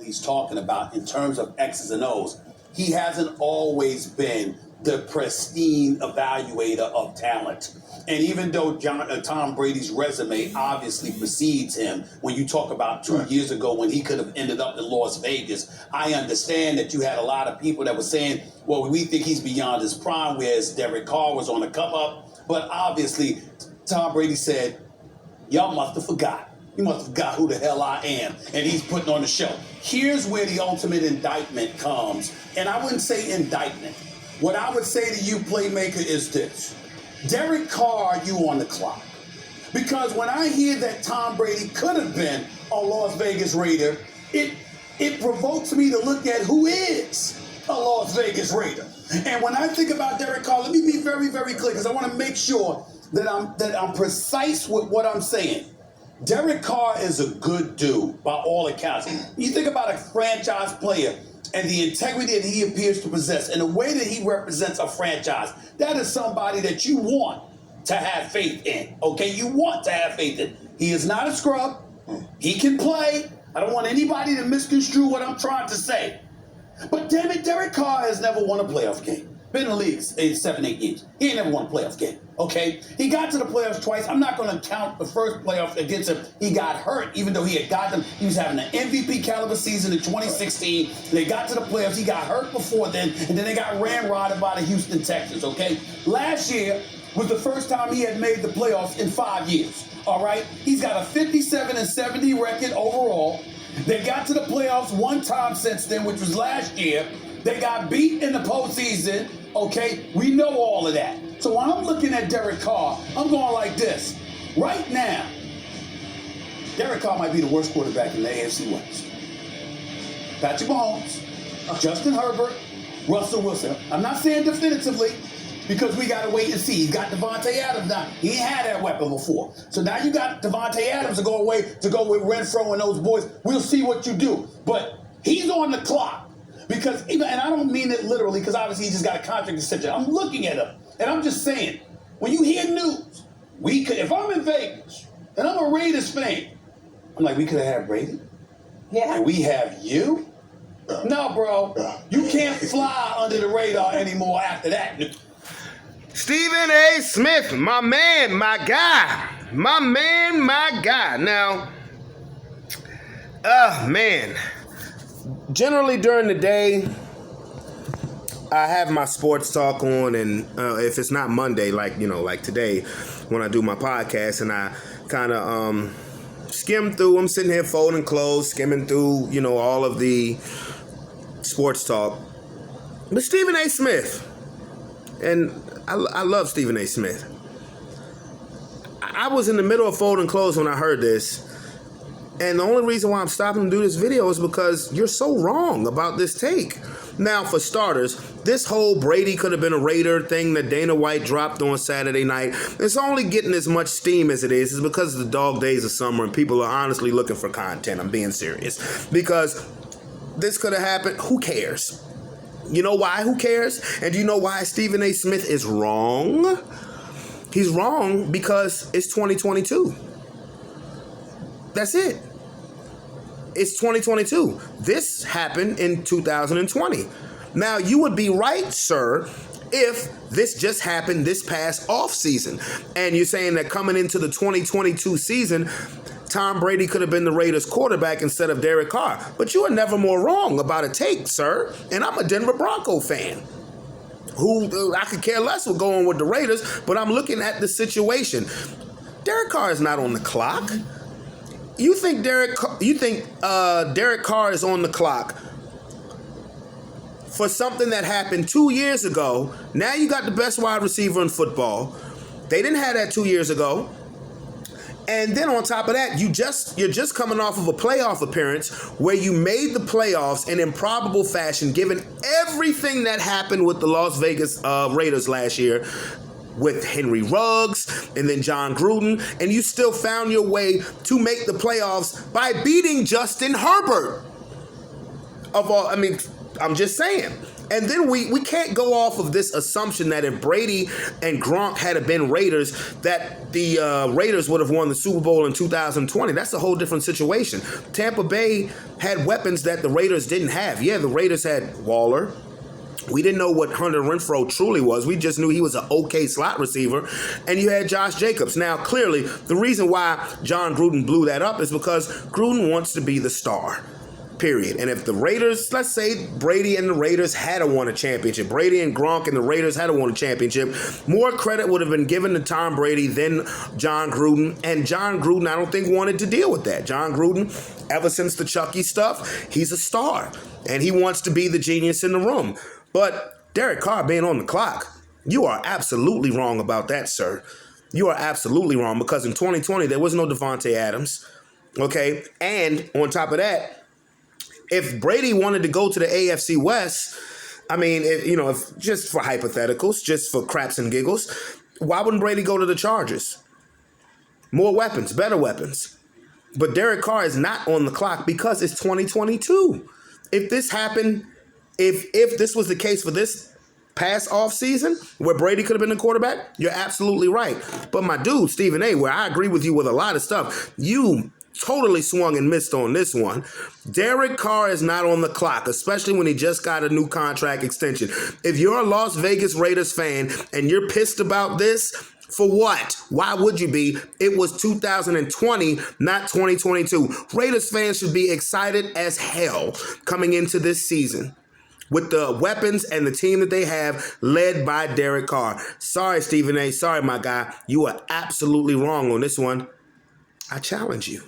he's talking about in terms of X's and O's. He hasn't always been the pristine evaluator of talent. And even though Tom Brady's resume obviously precedes him, when you talk about 2 years ago when he could have ended up in Las Vegas, I understand that you had a lot of people that were saying, well, we think he's beyond his prime, whereas Derek Carr was on the come up. But obviously, Tom Brady said, y'all must have forgot. You must have forgot who the hell I am. And he's putting on the show. Here's where the ultimate indictment comes. And I wouldn't say indictment. What I would say to you, Playmaker, is this. Derek Carr, you on the clock. Because when I hear that Tom Brady could have been a Las Vegas Raider, it provokes me to look at who is a Las Vegas Raider. And when I think about Derek Carr, let me be very, very clear, because I want to make sure that I'm precise with what I'm saying. Derek Carr is a good dude by all accounts. You think about a franchise player and the integrity that he appears to possess and the way that he represents a franchise, that is somebody that you want to have faith in, okay? You want to have faith in. He is not a scrub. He can play. I don't want anybody to misconstrue what I'm trying to say. But damn it, Derek Carr has never won a playoff game. Been in the league 7-8 years. He ain't never won a playoff game, okay? He got to the playoffs twice. I'm not going to count the first playoff against him. He got hurt, even though he had got them. He was having an MVP caliber season in 2016. They got to the playoffs. He got hurt before then, and then they got ramrodded by the Houston Texans, okay? Last year was the first time he had made the playoffs in 5 years, all right? He's got a 57-70 record overall. They got to the playoffs one time since then, which was last year. They got beat in the postseason, okay? We know all of that. So when I'm looking at Derek Carr, I'm going like this. Right now, Derek Carr might be the worst quarterback in the AFC West. Patrick Mahomes, Justin Herbert, Russell Wilson. I'm not saying definitively because we got to wait and see. He's got Devontae Adams now. He ain't had that weapon before. So now you got Devontae Adams to go with Renfro and those boys. We'll see what you do. But he's on the clock. Because, and I don't mean it literally, because obviously he just got a contract extension. I'm looking at him, and I'm just saying, when you hear news, if I'm in Vegas, and I'm a Raiders fan, I'm like, we could have had Brady? Yeah. And we have you? No, bro. You can't fly under the radar anymore after that. Stephen A. Smith, my man, my guy. My man, my guy. Now, man. Generally during the day, I have my sports talk on, and if it's not Monday, like today, when I do my podcast, and I kind of skim through. I'm sitting here folding clothes, skimming through, all of the sports talk. But Stephen A. Smith, and I love Stephen A. Smith. I was in the middle of folding clothes when I heard this. And the only reason why I'm stopping to do this video is because you're so wrong about this take. Now, for starters, this whole Brady could have been a Raider thing that Dana White dropped on Saturday night, it's only getting as much steam as it is because of the dog days of summer and people are honestly looking for content. I'm being serious. Because this could have happened. Who cares? You know why? Who cares? And do you know why Stephen A. Smith is wrong? He's wrong because it's 2022. That's it. It's 2022. This happened in 2020. Now, you would be right, sir, if this just happened this past off season. And you're saying that coming into the 2022 season, Tom Brady could have been the Raiders quarterback instead of Derek Carr. But you are never more wrong about a take, sir. And I'm a Denver Bronco fan who I could care less with going with the Raiders, but I'm looking at the situation. Derek Carr is not on the clock. You think Derek Carr is on the clock for something that happened 2 years ago? Now you got the best wide receiver in football. They didn't have that 2 years ago. And then on top of that, you're just coming off of a playoff appearance where you made the playoffs in improbable fashion, given everything that happened with the Las Vegas Raiders last year, with Henry Ruggs and then John Gruden, and you still found your way to make the playoffs by beating Justin Herbert. I'm just saying. And then we can't go off of this assumption that if Brady and Gronk had been Raiders, that the Raiders would have won the Super Bowl in 2020. That's a whole different situation. Tampa Bay had weapons that the Raiders didn't have. Yeah, the Raiders had Waller. We didn't know what Hunter Renfrow truly was. We just knew he was an okay slot receiver. And you had Josh Jacobs. Now, clearly, the reason why John Gruden blew that up is because Gruden wants to be the star. Period. And if the Raiders, let's say Brady and the Raiders had won a championship, Brady and Gronk and the Raiders had won a championship, more credit would have been given to Tom Brady than John Gruden. And John Gruden, I don't think, wanted to deal with that. John Gruden, ever since the Chucky stuff, he's a star. And he wants to be the genius in the room. But Derek Carr being on the clock, you are absolutely wrong about that, sir. You are absolutely wrong, because in 2020, there was no Devontae Adams. Okay? And on top of that, if Brady wanted to go to the AFC West, I mean, if just for hypotheticals, just for craps and giggles, why wouldn't Brady go to the Chargers? More weapons, better weapons. But Derek Carr is not on the clock because it's 2022. If this happened, if this was the case for this past offseason where Brady could have been the quarterback, you're absolutely right. But my dude, Stephen A., where I agree with you with a lot of stuff, you totally swung and missed on this one. Derek Carr is not on the clock, especially when he just got a new contract extension. If you're a Las Vegas Raiders fan and you're pissed about this, for what? Why would you be? It was 2020, not 2022. Raiders fans should be excited as hell coming into this season with the weapons and the team that they have led by Derek Carr. Sorry, Stephen A. Sorry, my guy. You are absolutely wrong on this one. I challenge you.